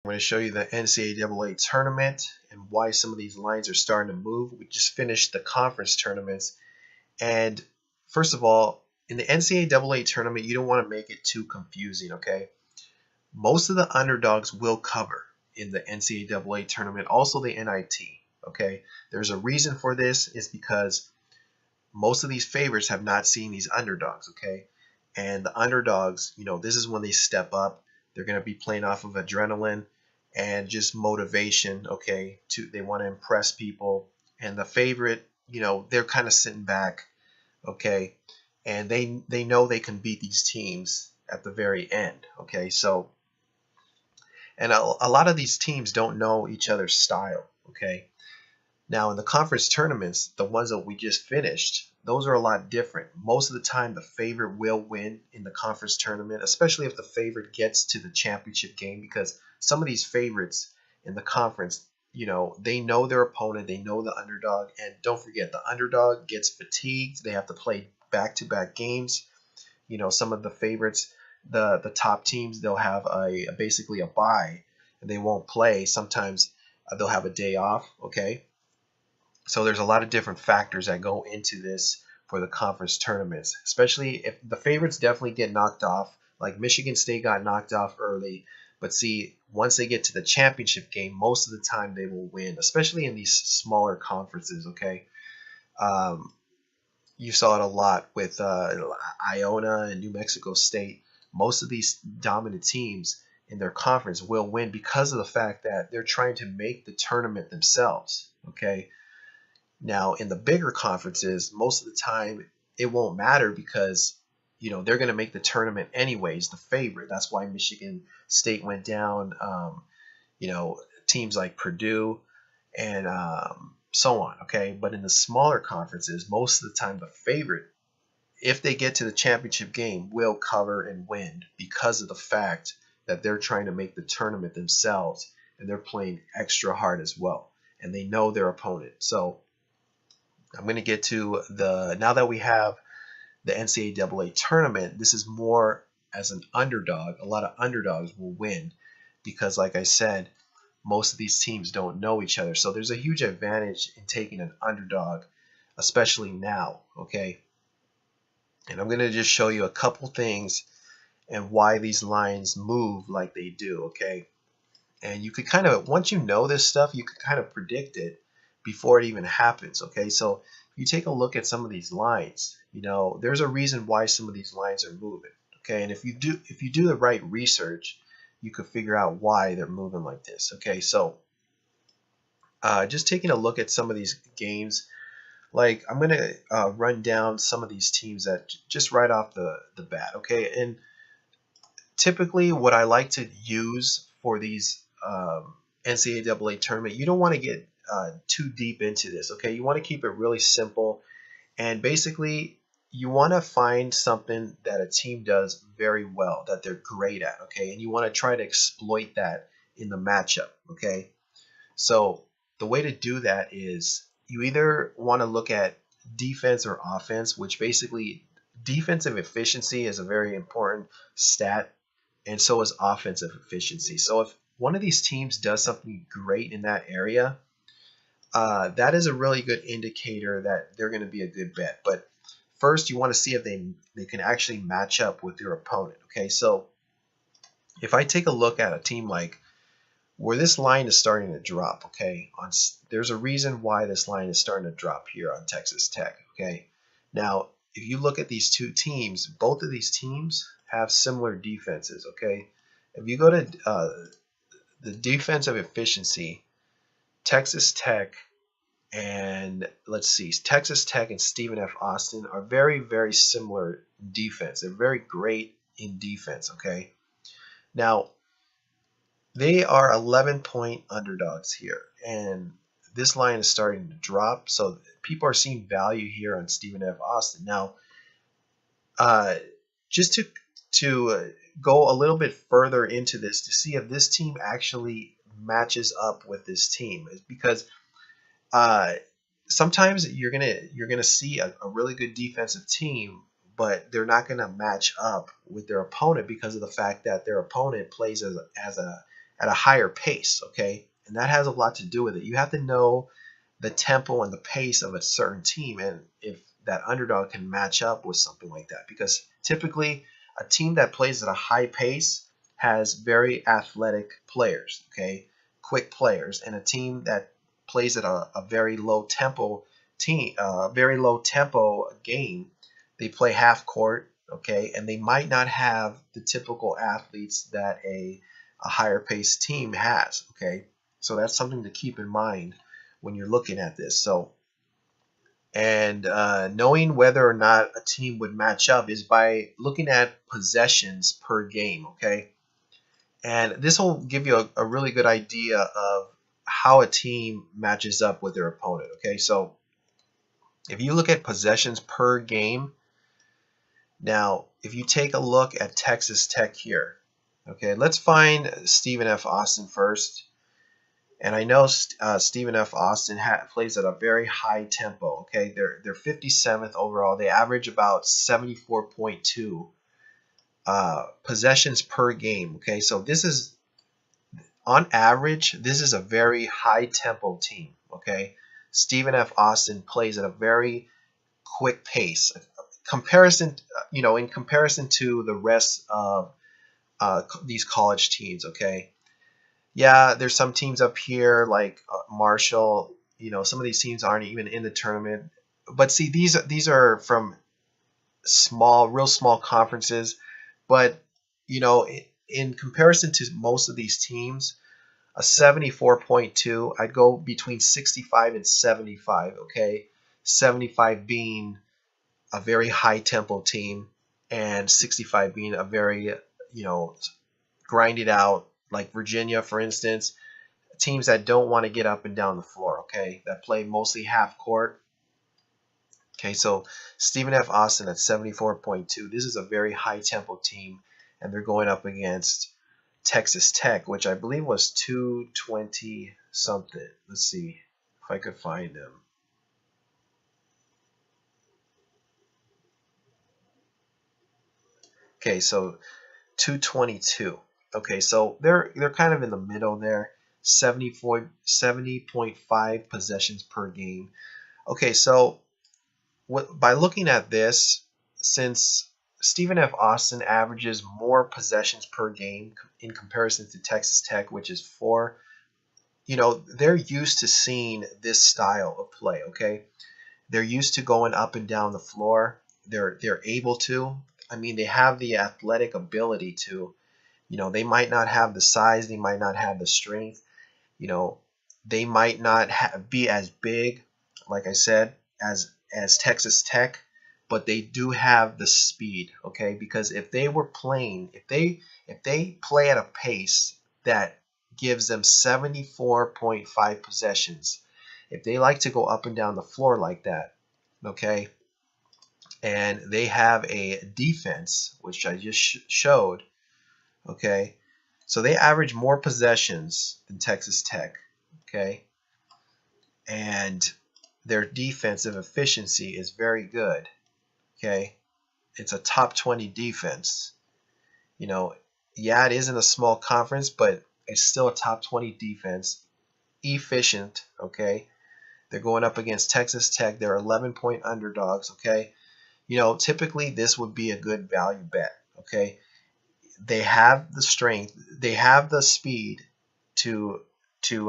I'm going to show you the NCAA tournament and why some of these lines are starting to move. We just finished the conference tournaments. And first of all, in the NCAA tournament, you don't want to make it too confusing, okay? Most of the underdogs will cover in the NCAA tournament, also the NIT, okay? There's a reason for this, is because most of these favorites have not seen these underdogs, okay? And the underdogs, this is when they step up. They're going to be playing off of adrenaline and just motivation, okay? They want to impress people. And the favorite, they're kind of sitting back, okay? And they know they can beat these teams at the very end, okay? So, and a lot of these teams don't know each other's style, okay? Now, in the conference tournaments, the ones that we just finished, those are a lot different. Most of the time, the favorite will win in the conference tournament, especially if the favorite gets to the championship game, because some of these favorites in the conference, they know their opponent, they know the underdog, and don't forget, the underdog gets fatigued. They have to play back-to-back games. Some of the favorites, the top teams, they'll have basically a bye, and they won't play. Sometimes they'll have a day off, okay? So there's a lot of different factors that go into this for the conference tournaments, especially if the favorites definitely get knocked off, like Michigan State got knocked off early. But see, once they get to the championship game, most of the time they will win, especially in these smaller conferences, okay? You saw it a lot with Iona and New Mexico State. Most of these dominant teams in their conference will win because of the fact that they're trying to make the tournament themselves, okay? Now, in the bigger conferences, most of the time it won't matter because, they're going to make the tournament anyways, the favorite. That's why Michigan State went down, teams like Purdue and so on, okay? But in the smaller conferences, most of the time the favorite, if they get to the championship game, will cover and win because of the fact that they're trying to make the tournament themselves and they're playing extra hard as well. And they know their opponent. So I'm going to get to now that we have the NCAA tournament, this is more as an underdog. A lot of underdogs will win because, like I said, most of these teams don't know each other. So there's a huge advantage in taking an underdog, especially now, okay? And I'm going to just show you a couple things and why these lines move like they do, okay? And you could kind of, once you know this stuff, you could kind of predict it before it even happens, okay? So if you take a look at some of these lines, there's a reason why some of these lines are moving, okay? And if you do the right research, you could figure out why they're moving like this, okay? So just taking a look at some of these games, like I'm going to run down some of these teams that just right off the bat, okay? And typically what I like to use for these NCAA tournament, you don't want to get too deep into this, okay? You want to keep it really simple, and basically you want to find something that a team does very well, that they're great at, okay? And you want to try to exploit that in the matchup, okay? So the way to do that is you either want to look at defense or offense, which basically defensive efficiency is a very important stat, and so is offensive efficiency. So if one of these teams does something great in that area, that is a really good indicator that they're going to be a good bet. But first, you want to see if they can actually match up with your opponent. Okay, so if I take a look at a team like where this line is starting to drop, okay, there's a reason why this line is starting to drop here on Texas Tech. Okay, now if you look at these two teams, both of these teams have similar defenses. Okay, if you go to the defensive efficiency, Texas Tech and Texas Tech and Stephen F. Austin are very, very similar in defense. They're very great in defense, okay? Now, they are 11-point underdogs here, and this line is starting to drop, so people are seeing value here on Stephen F. Austin. Now, just to go a little bit further into this to see if this team actually matches up with this team, is because sometimes you're gonna see a really good defensive team, but they're not gonna match up with their opponent because of the fact that their opponent plays at a higher pace, okay? And that has a lot to do with it. You have to know the tempo and the pace of a certain team, and if that underdog can match up with something like that. Because typically a team that plays at a high pace has very athletic players, okay? Quick players. And a team that plays at a very low tempo very low tempo game, they play half court, okay, and they might not have the typical athletes that a higher pace team has, okay. So that's something to keep in mind when you're looking at this. So, and knowing whether or not a team would match up is by looking at possessions per game, okay. And this will give you a really good idea of how a team matches up with their opponent, okay. So if you look at possessions per game, now if you take a look at Texas Tech here, okay, let's find Stephen F. Austin first. And I know Stephen F. Austin plays at a very high tempo. Okay, they're 57th overall. They average about 74.2 possessions per game. Okay, so this is on average. This is a very high tempo team. Okay, Stephen F. Austin plays at a very quick pace. Comparison, in comparison to the rest of these college teams. Okay. Yeah, there's some teams up here like Marshall. Some of these teams aren't even in the tournament. But see, these are from real small conferences. But in comparison to most of these teams, a 74.2, I'd go between 65 and 75. Okay, 75 being a very high tempo team, and 65 being a very grinded out, like Virginia, for instance, teams that don't want to get up and down the floor, okay, that play mostly half court. Okay, so Stephen F. Austin at 74.2. This is a very high tempo team, and they're going up against Texas Tech, which I believe was 220 something. Let's see if I could find them. Okay, so 222. Okay, so they're kind of in the middle there. 70.5 possessions per game. Okay, so by looking at this, since Stephen F. Austin averages more possessions per game in comparison to Texas Tech, which is 4, they're used to seeing this style of play, okay? They're used to going up and down the floor. They're able to. I mean, they have the athletic ability to. They might not have the size, they might not have the strength, they might not be as big, like I said, as Texas Tech, but they do have the speed, okay? Because if they play at a pace that gives them 74.5 possessions, if they like to go up and down the floor like that, okay, and they have a defense, which I just showed, okay, so they average more possessions than Texas Tech, okay, and their defensive efficiency is very good, okay. It's a top 20 defense. Yeah, it isn't a small conference, but it's still a top 20 defense. Efficient, okay. They're going up against Texas Tech. They're 11-point underdogs, okay. Typically this would be a good value bet, okay. They have the strength, they have the speed to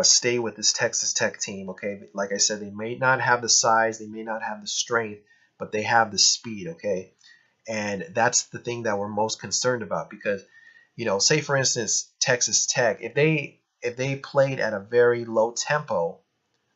stay with this Texas Tech team, okay. Like I said, they may not have the size, they may not have the strength, but they have the speed, okay. And that's the thing that we're most concerned about, because say for instance Texas Tech, if they played at a very low tempo,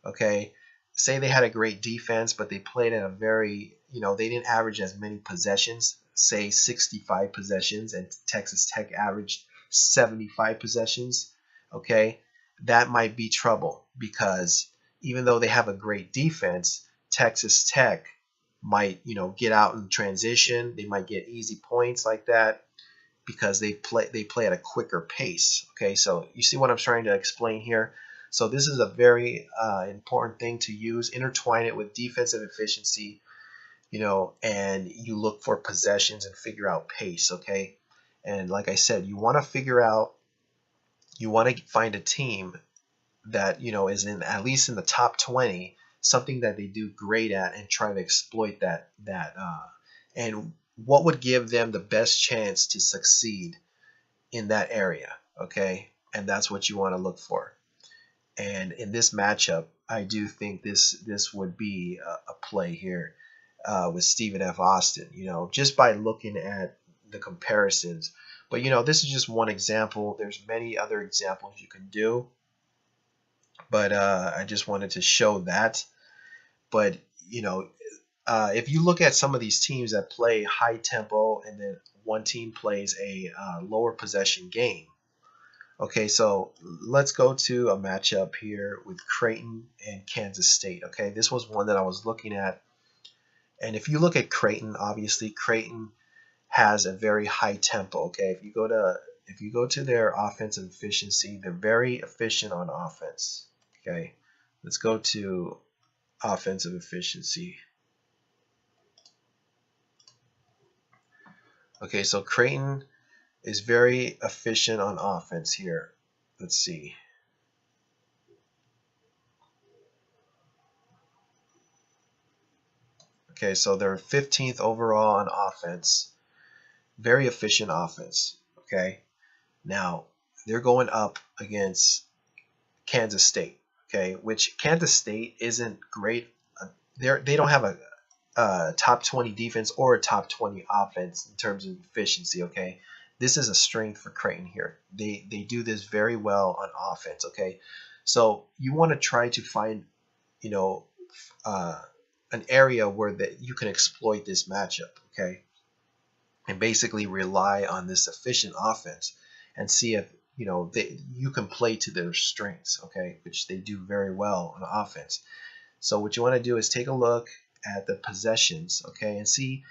okay, say they had a great defense, but they played at a very, they didn't average as many possessions, say 65 possessions, and Texas Tech averaged 75 possessions, okay, that might be trouble, because even though they have a great defense, Texas Tech might, get out in transition. They might get easy points like that because they play at a quicker pace, okay. So you see what I'm trying to explain here? So this is a very important thing to use. Intertwine it with defensive efficiency, and you look for possessions and figure out pace, okay? And like I said, you want to figure out you want to find a team that is in at least in the top 20, something that they do great at, and try to exploit that and what would give them the best chance to succeed in that area. Okay, and that's what you want to look for. And in this matchup, I do think this would be a play here with Stephen F. Austin, just by looking at the comparisons. But this is just one example. There's many other examples you can do, but I just wanted to show that. But if you look at some of these teams that play high tempo, and then one team plays a lower possession game. Okay, so let's go to a matchup here with Creighton and Kansas State. Okay, this was one that I was looking at. And if you look at Creighton, obviously Creighton has a very high tempo. Okay, if you go to their offensive efficiency, they're very efficient on offense. Okay, let's go to offensive efficiency. Okay, so Creighton is very efficient on offense here. Let's see. Okay, so they're 15th overall on offense. Very efficient offense. Okay, now they're going up against Kansas State. Okay, which Kansas State isn't great. They don't have a top 20 defense or a top 20 offense in terms of efficiency. Okay, this is a strength for Creighton here. They do this very well on offense. Okay, so you want to try to find an area where that you can exploit this matchup. Okay, and basically rely on this efficient offense and see if you can play to their strengths. Okay, which they do very well on offense. So what you want to do is take a look at the possessions. Okay, and see,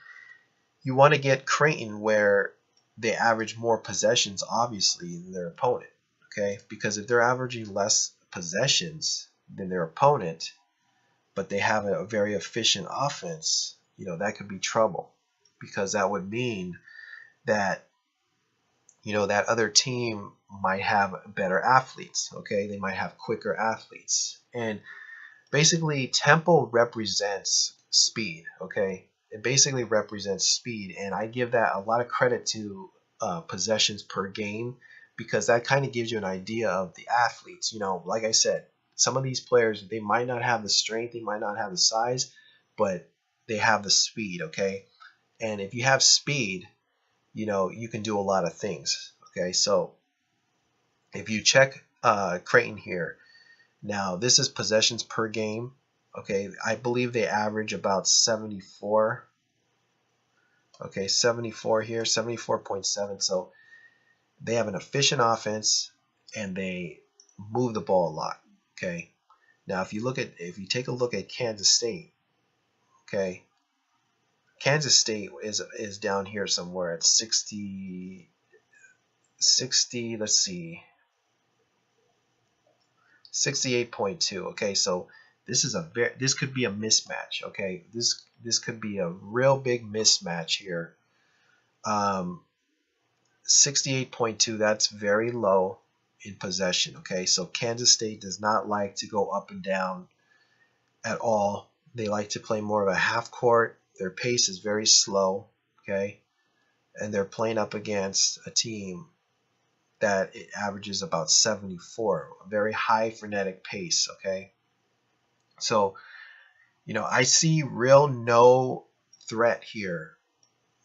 you want to get Creighton where they average more possessions, obviously, than their opponent. Okay, because if they're averaging less possessions than their opponent, but they have a very efficient offense, that could be trouble, because that would mean that that other team might have better athletes. Okay, they might have quicker athletes, and basically tempo represents speed. Okay, it basically represents speed, and I give that a lot of credit to possessions per game, because that kind of gives you an idea of the athletes. Like I said, some of these players, they might not have the strength, they might not have the size, but they have the speed. Okay, and if you have speed, you can do a lot of things. Okay, so if you check Creighton here, now this is possessions per game. Okay, I believe they average about 74. Okay, 74 here, 74.7. So they have an efficient offense and they move the ball a lot. Okay, now if you take a look at Kansas State, okay, Kansas State is down here somewhere at 60. Let's see, 68.2. Okay, so this could be a mismatch. Okay, this could be a real big mismatch here. 68.2, that's very low in possession. Okay, so Kansas State does not like to go up and down at all. They like to play more of a half court. Their pace is very slow. Okay, and they're playing up against a team that it averages about 74, a very high frenetic pace. Okay, so I see real no threat here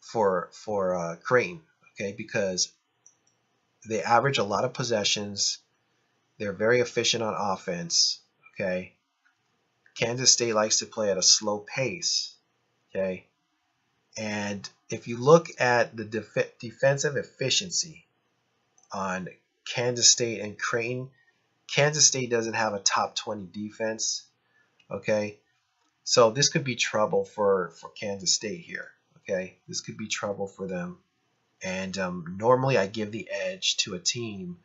for Creighton. Okay, because they average a lot of possessions, they're very efficient on offense. Okay, Kansas State likes to play at a slow pace. Okay, and if you look at the defensive efficiency on Kansas State and Creighton, Kansas State doesn't have a top 20 defense. Okay, so this could be trouble for Kansas State here. Okay, this could be trouble for them. And normally I give the edge to a team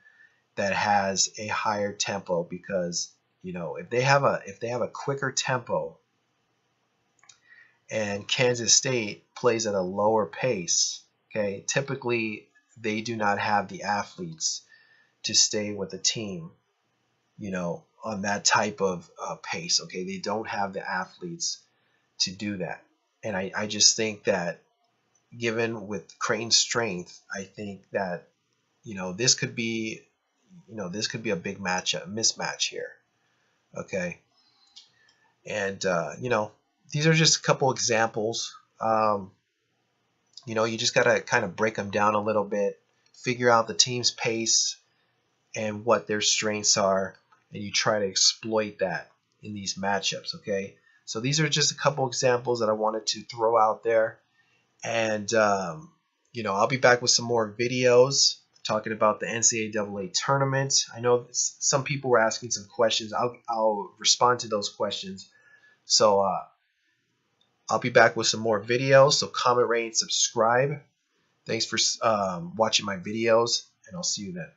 that has a higher tempo, because if they have a quicker tempo and Kansas State plays at a lower pace, okay, typically they do not have the athletes to stay with the team, on that type of pace. Okay, they don't have the athletes to do that, and I just think that given with Creighton's strength, I think that this could be a big mismatch here. Okay, and these are just a couple examples. You just got to kind of break them down a little bit, figure out the team's pace and what their strengths are, and you try to exploit that in these matchups. Okay, so these are just a couple examples that I wanted to throw out there, and I'll be back with some more videos talking about the NCAA tournament. I know some people were asking some questions. I'll respond to those questions. So I'll be back with some more videos. So comment, rate, and subscribe. Thanks for watching my videos, and I'll see you then.